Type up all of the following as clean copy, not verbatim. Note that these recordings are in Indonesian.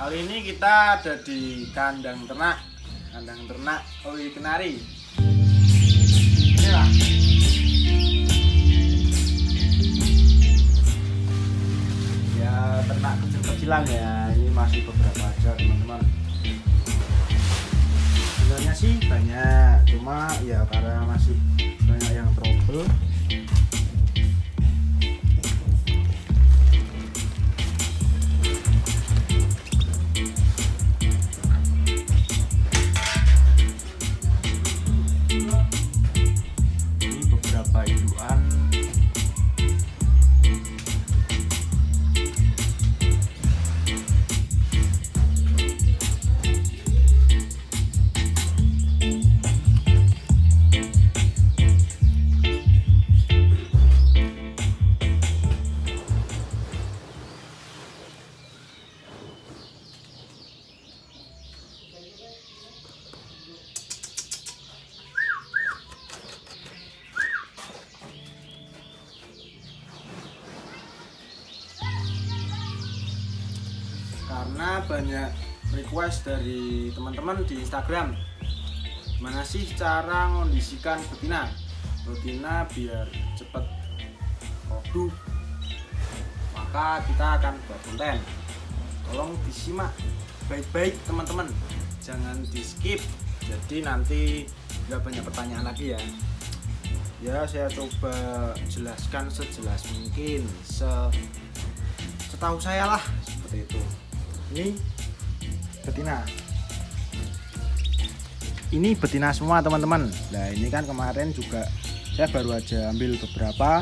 Kali ini kita ada di kandang ternak Owi Kenari. Inilah. Ya ternak kecil-kecilan ya. Ini masih beberapa aja teman-teman. Sebenarnya sih banyak, cuma ya karena masih banyak yang trouble. Karena banyak request dari teman-teman di Instagram, gimana sih cara mengondisikan betina biar cepet produk, maka kita akan buat konten. Tolong disimak baik-baik teman-teman, jangan di skip, jadi nanti nggak banyak pertanyaan lagi ya. Ya saya coba jelaskan sejelas mungkin, setahu saya lah seperti itu. Ini betina semua teman-teman. Nah ini kan kemarin juga saya baru aja ambil beberapa,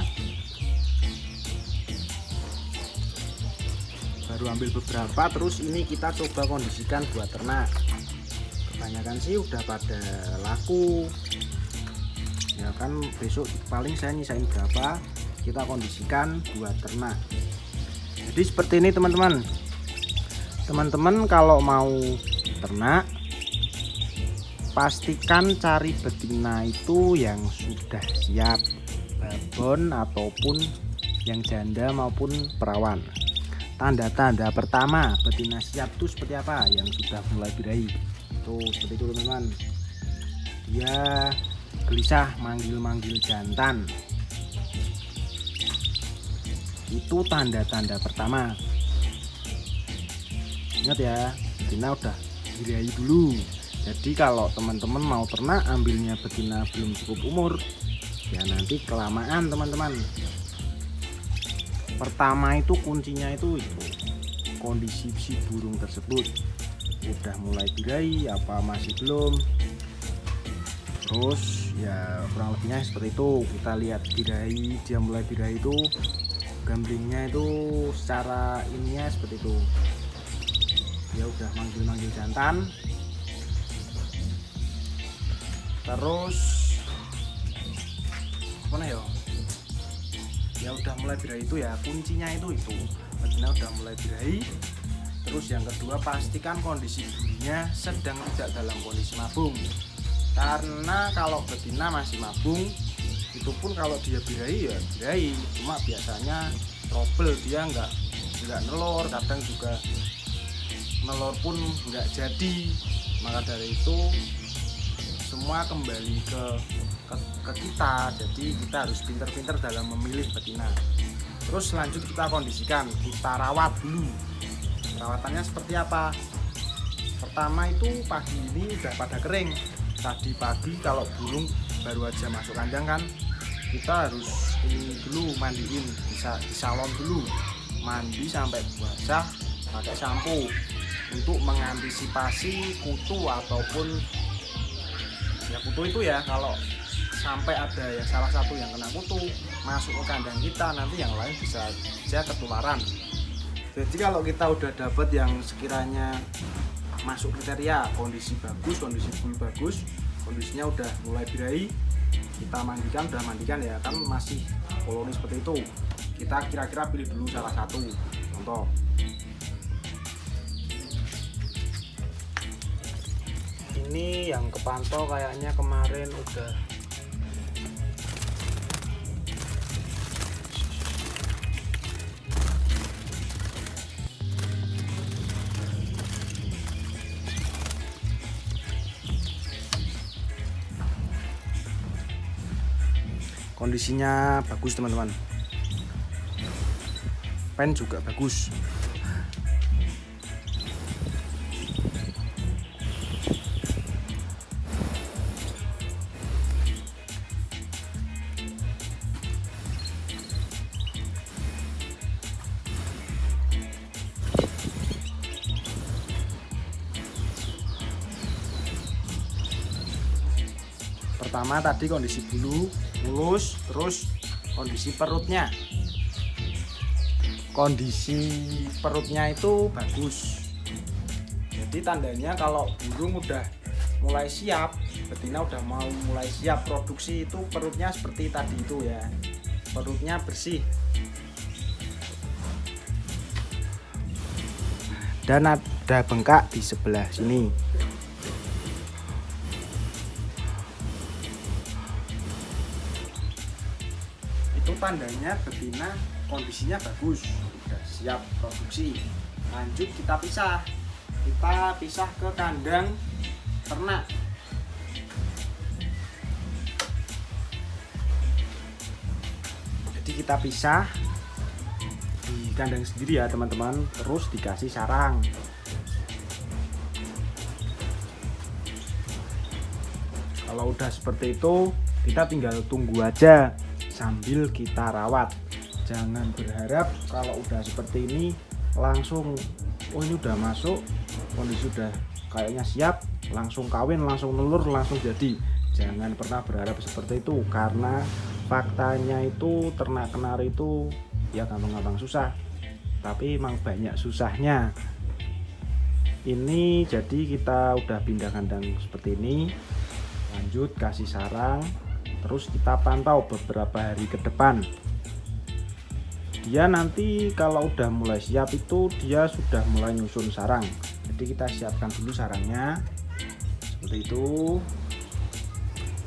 terus ini kita coba kondisikan buat ternak. Kebanyakan sih udah pada laku ya kan, besok paling saya nyisain berapa kita kondisikan buat ternak. Jadi seperti ini teman-teman. Teman-teman kalau mau ternak, pastikan cari betina itu yang sudah siap, babon ataupun yang janda maupun perawan. Tanda-tanda pertama betina siap itu seperti apa? Yang sudah mulai birahi. Tuh seperti itu teman-teman. Dia gelisah manggil-manggil jantan. Itu tanda-tanda pertama. Ingat ya, betina udah birahi dulu. Jadi kalau teman-teman mau ternak ambilnya betina belum cukup umur, ya nanti kelamaan teman-teman. Pertama itu kuncinya itu kondisi si burung tersebut udah mulai birahi apa masih belum. Terus ya kurang lebihnya seperti itu. Kita lihat birahi, dia mulai birahi itu gamblingnya itu secara ininya seperti itu. Ya udah manggil-manggil jantan. Terus mana ya udah mulai birahi itu ya, kuncinya itu betina udah mulai birahi. Terus yang kedua, pastikan kondisi bulunya sedang tidak dalam kondisi mabung. Karena kalau betina masih mabung, itu pun kalau dia birahi ya birahi, cuma biasanya trouble, dia nggak nelor, kadang juga nelor pun nggak jadi. Maka dari itu semua kembali ke kita, jadi kita harus pinter-pinter dalam memilih betina. Terus lanjut kita kondisikan, kita rawat dulu. Perawatannya seperti apa? Pertama itu pagi ini udah pada kering. Tadi pagi kalau burung baru aja masuk kandang kan, kita harus ini dulu mandiin, bisa di salon dulu, mandi sampai basah pakai sampo untuk mengantisipasi kutu ataupun ya kutu itu ya, kalau sampai ada ya salah satu yang kena kutu masuk ke kandang kita, nanti yang lain bisa aja ketularan. Jadi kalau kita udah dapet yang sekiranya masuk kriteria kondisi bagus, kondisi bulu bagus, kondisinya udah mulai birahi, kita mandikan, udah mandikan ya kan masih koloni seperti itu, kita kira-kira pilih dulu salah satu. Contoh ini yang kepantau kayaknya kemarin udah kondisinya bagus teman-teman. Pen juga bagus. Pertama tadi kondisi bulu mulus, terus kondisi perutnya. Kondisi perutnya itu bagus. Jadi tandanya kalau burung udah mulai siap, betina udah mau mulai siap produksi, itu perutnya seperti tadi itu ya. Perutnya bersih. Dan ada bengkak di sebelah sini. Itu tandanya betina kondisinya bagus, sudah siap produksi. Lanjut kita pisah ke kandang ternak. Jadi kita pisah di kandang sendiri ya teman-teman, terus dikasih sarang. Kalau udah seperti itu, kita tinggal tunggu aja sambil kita rawat. Jangan berharap kalau udah seperti ini langsung, oh ini udah masuk, kondisi udah kayaknya siap, langsung kawin, langsung nelur, langsung jadi. Jangan pernah berharap seperti itu, karena faktanya itu ternak kenari itu ya gampang-gampang susah, tapi emang banyak susahnya. Ini jadi kita udah pindah kandang seperti ini, lanjut kasih sarang. Terus kita pantau beberapa hari ke depan. Dia nanti kalau udah mulai siap itu dia sudah mulai nyusun sarang. Jadi kita siapkan dulu sarangnya. Seperti itu.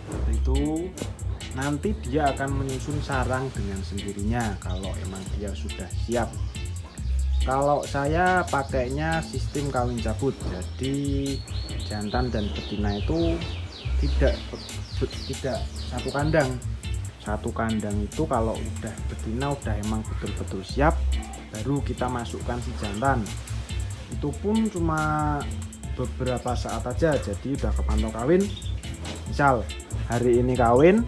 Seperti itu. Nanti dia akan menyusun sarang dengan sendirinya kalau emang dia sudah siap. Kalau saya pakainya sistem kawin cabut. Jadi jantan dan betina itu tidak satu kandang. Satu kandang itu kalau udah betina udah emang betul-betul siap, baru kita masukkan si jantan. Itu pun cuma beberapa saat aja, jadi udah kepantau kawin. Misal hari ini kawin,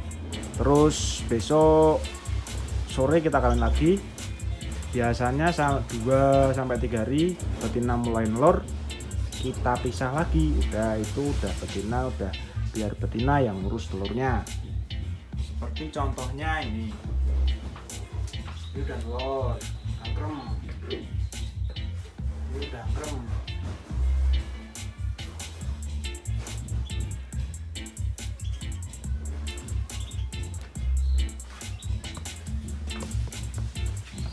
terus besok sore kita kawin lagi. Biasanya 2-3 hari betina mulai nelor, kita pisah lagi. Udah itu udah betina, udah biar betina yang ngurus telurnya. Seperti contohnya ini udah telur, angkrem, ini udah angkrem.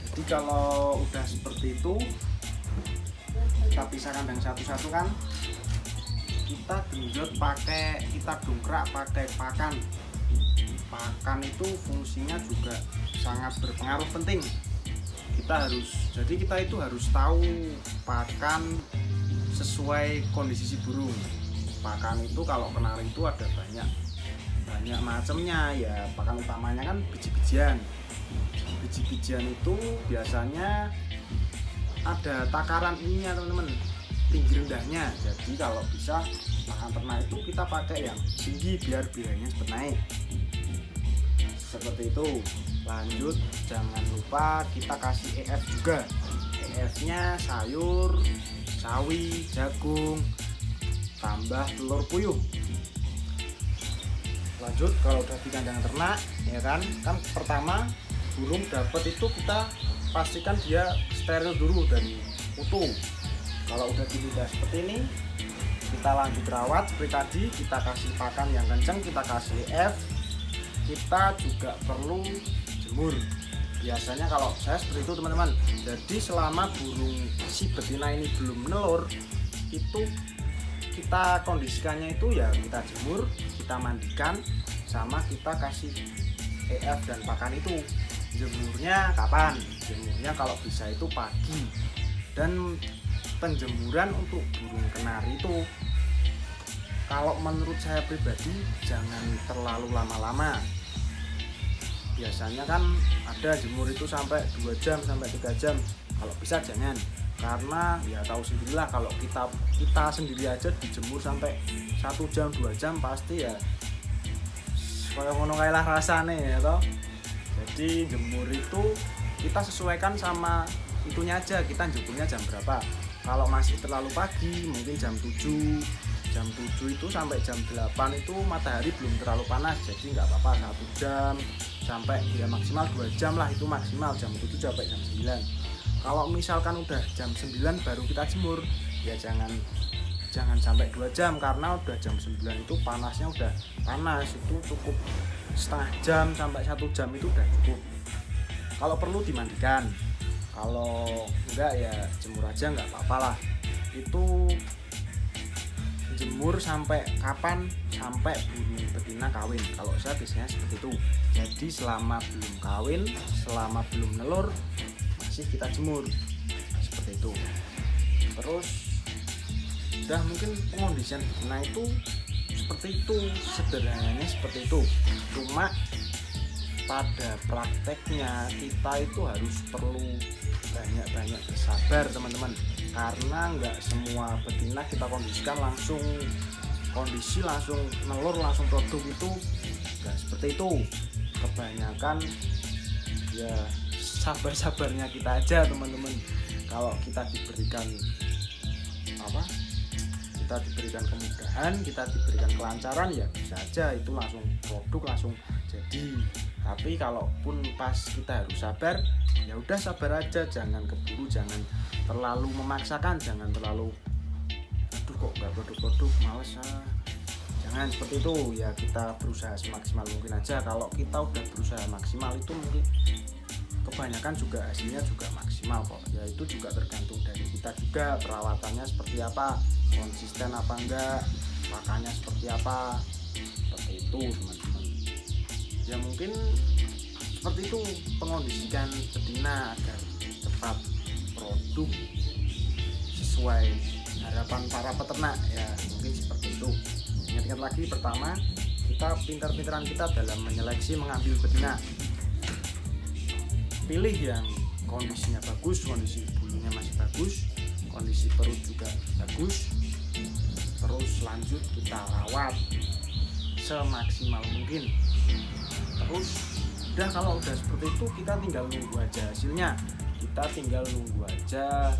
Jadi kalau udah seperti itu, kita pisah kandang satu-satu kan. Kita genjot kita dongkrak pakai pakan. Pakan itu fungsinya juga sangat berpengaruh penting. Jadi kita itu harus tahu pakan sesuai kondisi si burung. Pakan itu kalau kenari itu ada banyak macamnya ya. Pakan utamanya kan biji-bijian. Biji-bijian itu biasanya ada takaran ininya teman-teman, tinggi rendahnya. Jadi kalau bisa pakan ternak itu kita pakai yang tinggi biar biayanya cepat naik. Seperti itu. Lanjut jangan lupa kita kasih EF juga. EF-nya sayur, sawi, jagung, tambah telur puyuh. Lanjut kalau udah di kandang ternak ya kan pertama burung dapat itu kita pastikan dia steril dulu dari kutu. Kalau udah dilidah seperti ini, kita lanjut rawat seperti tadi, kita kasih pakan yang kencang, kita kasih EF. Kita juga perlu jemur. Biasanya kalau saya seperti itu teman-teman. Jadi selama burung si betina ini belum menelur, itu kita kondisikannya itu ya kita jemur, kita mandikan, sama kita kasih EF dan pakan itu. Jemurnya kapan? Jemurnya kalau bisa itu pagi. Dan penjemuran untuk burung kenari itu, kalau menurut saya pribadi jangan terlalu lama-lama. biasanya kan ada jemur itu sampai 2 jam sampai 3 jam. Kalau bisa jangan, karena ya tahu sendirilah kalau kita sendiri aja dijemur sampai 1 jam 2 jam pasti ya kayak ngono kae lah rasane ya toh. Jadi jemur itu kita sesuaikan sama itunya aja, kita jemurnya jam berapa. Kalau masih terlalu pagi mungkin jam 7 itu sampai jam 8 itu matahari belum terlalu panas, jadi nggak apa-apa 1 jam sampai ya maksimal 2 jam lah, itu maksimal jam 7 sampai jam 9. Kalau misalkan udah jam 9 baru kita jemur ya jangan sampai 2 jam, karena udah jam 9 itu panasnya udah panas, itu cukup setengah jam sampai 1 jam itu udah cukup. Kalau perlu dimandikan, kalau enggak ya jemur aja nggak apa-apa lah. Itu jemur sampai kapan? Sampai burung betina kawin. Kalau saya biasanya seperti itu. Jadi selama belum kawin, selama belum nelur masih kita jemur seperti itu. Terus udah mungkin pengondisian betina itu seperti itu, sederhananya seperti itu. Cuma pada prakteknya kita itu harus perlu banyak bersabar teman-teman, karena nggak semua betina kita kondisikan langsung nelur langsung produk, itu nggak seperti itu. Kebanyakan ya sabar-sabarnya kita aja teman-teman. Kalau kita diberikan kemudahan, kita diberikan kelancaran ya bisa aja itu langsung produk langsung jadi. Tapi kalaupun pas kita harus sabar, ya udah sabar aja, jangan keburu, jangan terlalu memaksakan, jangan terlalu aduh kok nggak produk-produk males jangan seperti itu. Ya kita berusaha semaksimal mungkin aja. Kalau kita udah berusaha maksimal itu mungkin kebanyakan juga hasilnya juga maksimal kok. Ya itu juga tergantung dari kita juga, perawatannya seperti apa, konsisten apa enggak, pakannya seperti apa, seperti itu teman-teman. Ya mungkin seperti itu pengondisikan betina agar cepat produk sesuai harapan para peternak, ya mungkin seperti itu. Ingat-ingat lagi, pertama kita pintar-pintaran kita dalam menyeleksi mengambil betina. Pilih yang kondisinya bagus, kondisi bulunya masih bagus, kondisi perut juga bagus. Terus lanjut kita rawat semaksimal mungkin. Terus udah, kalau udah seperti itu kita tinggal nunggu aja hasilnya, kita tinggal nunggu aja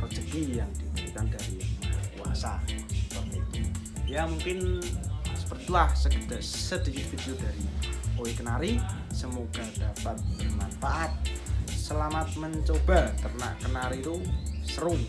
rezeki yang diberikan dari Yang Maha Kuasa, seperti itu. Ya mungkin seperti itulah sedikit video dari Oi Kenari, semoga dapat bermanfaat. Selamat mencoba, ternak kenari itu seru.